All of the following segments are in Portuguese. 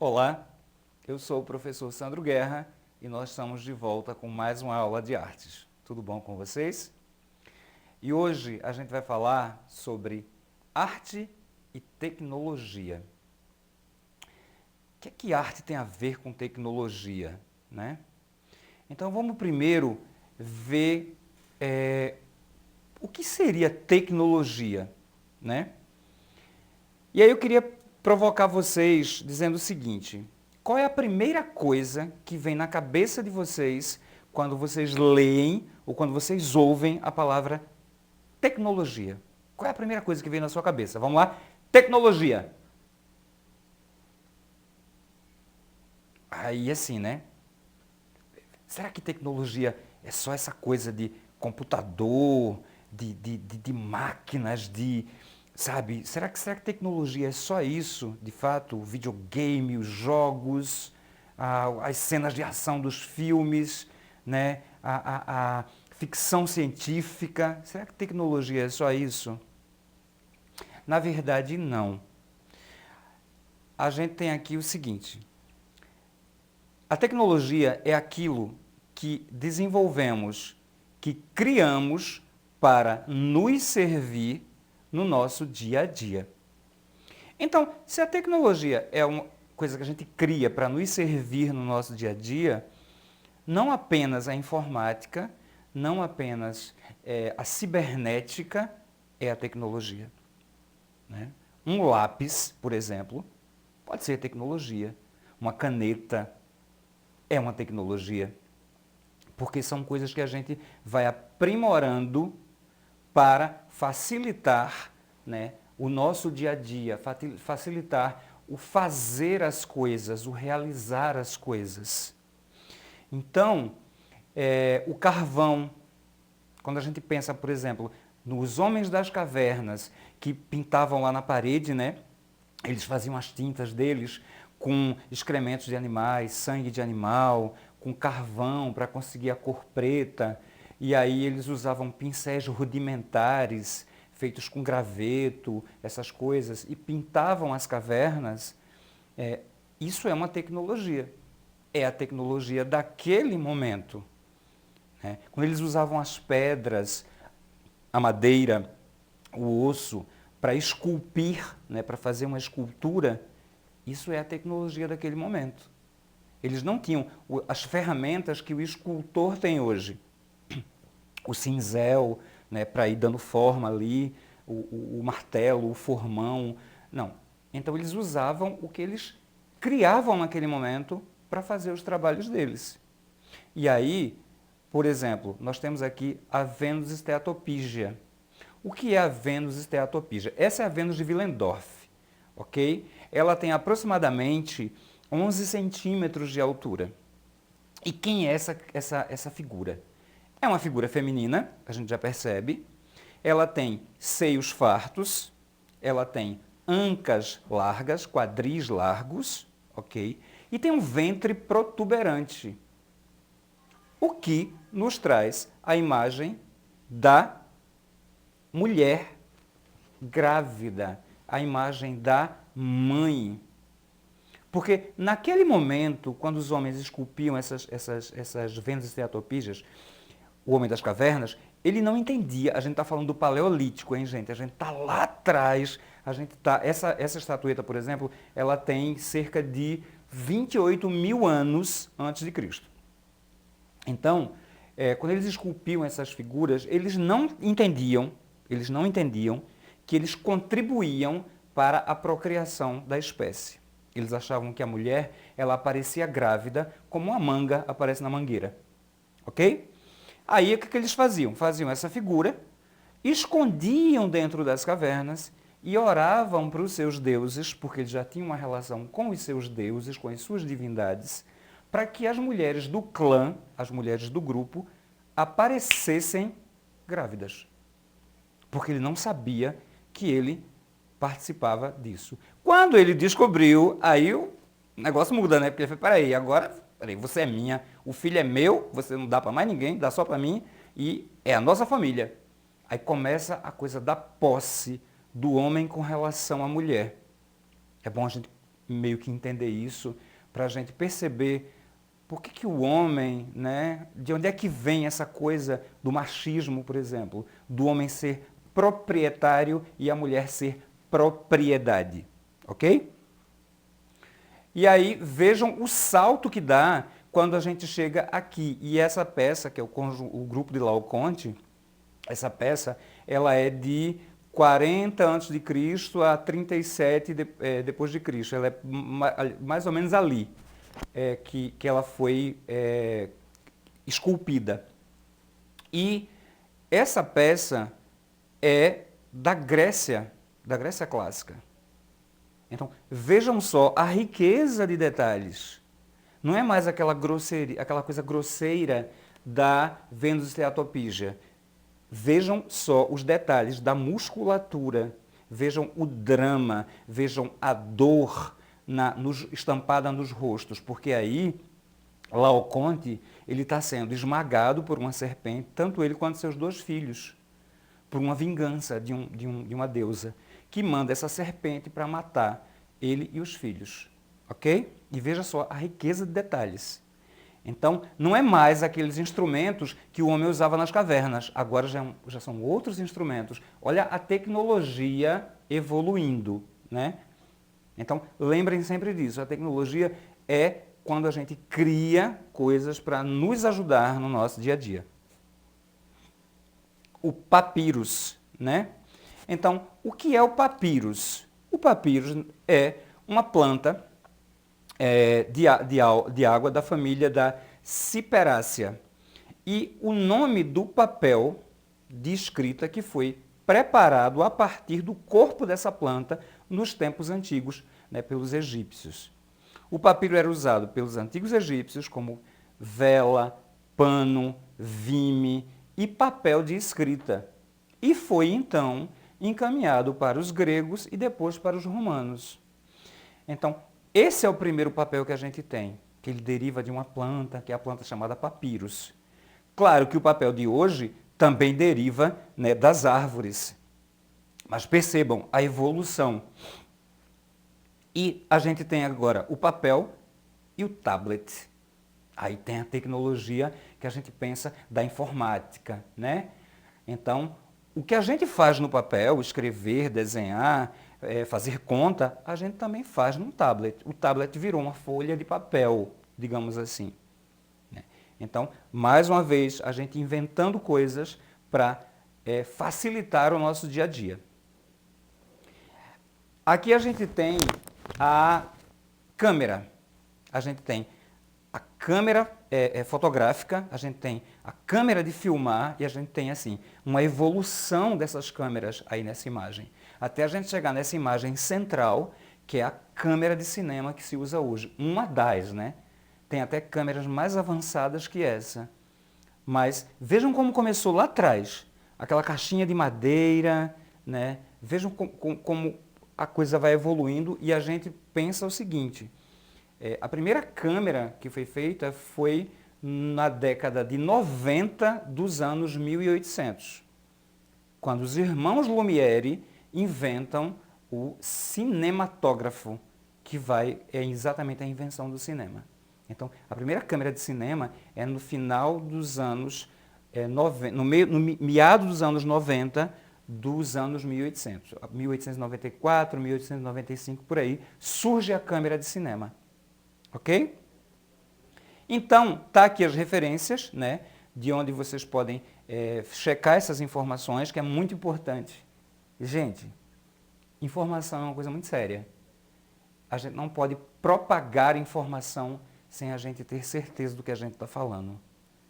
Olá, eu sou o professor Sandro Guerra e nós estamos de volta com mais uma aula de artes. Tudo bom com vocês? E hoje a gente vai falar sobre arte e tecnologia. O que arte tem a ver com tecnologia, né? Então vamos primeiro ver o que seria tecnologia, né? E aí eu queria provocar vocês dizendo o seguinte: qual é a primeira coisa que vem na cabeça de vocês quando vocês leem ou quando vocês ouvem a palavra tecnologia? Qual é a primeira coisa que vem na sua cabeça? Vamos lá? Tecnologia. Aí assim, né? Será que tecnologia é só essa coisa de computador, de máquinas, sabe? Será que tecnologia é só isso, de fato? O videogame, os jogos, as cenas de ação dos filmes, né? A ficção científica. Será que tecnologia é só isso? Na verdade, não. A gente tem aqui o seguinte: a tecnologia é aquilo que desenvolvemos, que criamos para nos servir no nosso dia a dia. Então, se a tecnologia é uma coisa que a gente cria para nos servir no nosso dia a dia, não apenas a informática, não apenas a cibernética é a tecnologia, né? Um lápis, por exemplo, pode ser tecnologia. Uma caneta é uma tecnologia, porque são coisas que a gente vai aprimorando para facilitar, né, o nosso dia a dia, facilitar o fazer as coisas, o realizar as coisas. Então, o carvão, quando a gente pensa, por exemplo, nos homens das cavernas que pintavam lá na parede, né, eles faziam as tintas deles com excrementos de animais, sangue de animal, com carvão para conseguir a cor preta. E aí eles usavam pincéis rudimentares, feitos com graveto, essas coisas, e pintavam as cavernas. Isso é uma tecnologia. É a tecnologia daquele momento, né? Quando eles usavam as pedras, a madeira, o osso, para esculpir, né, para fazer uma escultura, isso é a tecnologia daquele momento. Eles não tinham as ferramentas que o escultor tem hoje. O cinzel, né, para ir dando forma ali, o martelo, o formão. Não. Então eles usavam o que eles criavam naquele momento para fazer os trabalhos deles. E aí, por exemplo, nós temos aqui a Vênus Steatopygia. O que é a Vênus Steatopygia? Essa é a Vênus de Willendorf, ok? Ela tem aproximadamente 11 centímetros de altura. E quem é essa figura? É uma figura feminina, a gente já percebe. Ela tem seios fartos, ela tem ancas largas, quadris largos, ok? E tem um ventre protuberante, o que nos traz a imagem da mulher grávida, a imagem da mãe. Porque naquele momento, quando os homens esculpiam essas Vênus Steatopygias, o homem das cavernas, ele não entendia. A gente está falando do Paleolítico, hein, gente? A gente está lá atrás. Essa estatueta, por exemplo, ela tem cerca de 28 mil anos antes de Cristo. Então, quando eles esculpiam essas figuras, eles não entendiam que eles contribuíam para a procriação da espécie. Eles achavam que a mulher, ela aparecia grávida como uma manga aparece na mangueira. Ok? Aí o que eles faziam? Faziam essa figura, escondiam dentro das cavernas e oravam para os seus deuses, porque eles já tinham uma relação com os seus deuses, com as suas divindades, para que as mulheres do clã, as mulheres do grupo, aparecessem grávidas. Porque ele não sabia que ele participava disso. Quando ele descobriu, aí o negócio muda, né? Porque ele falou, peraí, você é minha, o filho é meu, você não dá para mais ninguém, dá só para mim, e é a nossa família. Aí começa a coisa da posse do homem com relação à mulher. É bom a gente meio que entender isso, para a gente perceber por que o homem, né, de onde é que vem essa coisa do machismo, por exemplo, do homem ser proprietário e a mulher ser propriedade, ok? E aí vejam o salto que dá quando a gente chega aqui. E essa peça, que é o grupo de Laocoonte, essa peça, ela é de 40 a.C. a 37 depois de Cristo. Ela é mais ou menos ali que ela foi esculpida. E essa peça é da Grécia clássica. Então, vejam só a riqueza de detalhes. Não é mais aquela coisa grosseira da Vênus Steatopygia. Vejam só os detalhes da musculatura, vejam o drama, vejam a dor estampada nos rostos, porque aí Laocoonte ele está sendo esmagado por uma serpente, tanto ele quanto seus 2 filhos, por uma vingança de uma deusa, que manda essa serpente para matar ele e os filhos, ok? E veja só a riqueza de detalhes. Então, não é mais aqueles instrumentos que o homem usava nas cavernas, agora já são outros instrumentos. Olha a tecnologia evoluindo, né? Então, lembrem sempre disso, a tecnologia é quando a gente cria coisas para nos ajudar no nosso dia a dia. O papyrus, né? Então, o que é o papyrus? O papyrus é uma planta de água da família da Ciperácea. E o nome do papel de escrita que foi preparado a partir do corpo dessa planta nos tempos antigos, né, pelos egípcios. O papiro era usado pelos antigos egípcios como vela, pano, vime e papel de escrita. E foi então encaminhado para os gregos e depois para os romanos. Então, esse é o primeiro papel que a gente tem, que ele deriva de uma planta, que é a planta chamada papyrus. Claro que o papel de hoje também deriva, né, das árvores. Mas percebam a evolução. E a gente tem agora o papel e o tablet. Aí tem a tecnologia que a gente pensa da informática, né? Então, o que a gente faz no papel, escrever, desenhar, fazer conta, a gente também faz no tablet. O tablet virou uma folha de papel, digamos assim. Né? Então, mais uma vez, a gente inventando coisas para facilitar o nosso dia a dia. Aqui a gente tem a câmera. A gente tem a câmera fotográfica, a gente tem a câmera de filmar e a gente tem assim uma evolução dessas câmeras aí nessa imagem. Até a gente chegar nessa imagem central, que é a câmera de cinema que se usa hoje. Uma das, né? Tem até câmeras mais avançadas que essa. Mas vejam como começou lá atrás. Aquela caixinha de madeira, né? Vejam como a coisa vai evoluindo e a gente pensa o seguinte. A primeira câmera que foi feita foi na década de 90 dos anos 1800, quando os irmãos Lumière inventam o cinematógrafo, que é exatamente a invenção do cinema. Então, a primeira câmera de cinema é no final dos anos, no meado dos anos 90 dos anos 1800. 1894, 1895, por aí, surge a câmera de cinema. Ok? Então, tá aqui as referências, né, de onde vocês podem checar essas informações, que é muito importante. Gente, informação é uma coisa muito séria. A gente não pode propagar informação sem a gente ter certeza do que a gente está falando.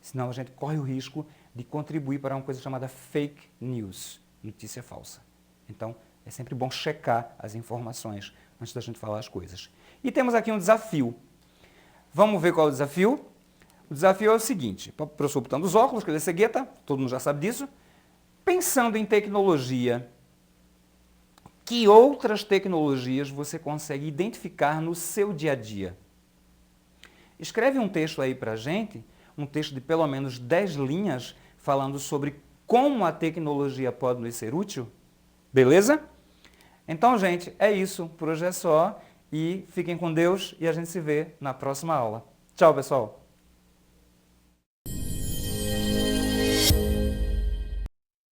Senão a gente corre o risco de contribuir para uma coisa chamada fake news, notícia falsa. Então, é sempre bom checar as informações antes da gente falar as coisas. E temos aqui um desafio. Vamos ver qual é o desafio? O desafio é o seguinte, o professor botando os óculos, que ele é cegueta, todo mundo já sabe disso. Pensando em tecnologia, que outras tecnologias você consegue identificar no seu dia a dia? Escreve um texto aí para a gente, um texto de pelo menos 10 linhas, falando sobre como a tecnologia pode nos ser útil. Beleza? Então, gente, é isso. Por hoje é só. E fiquem com Deus e a gente se vê na próxima aula. Tchau, pessoal!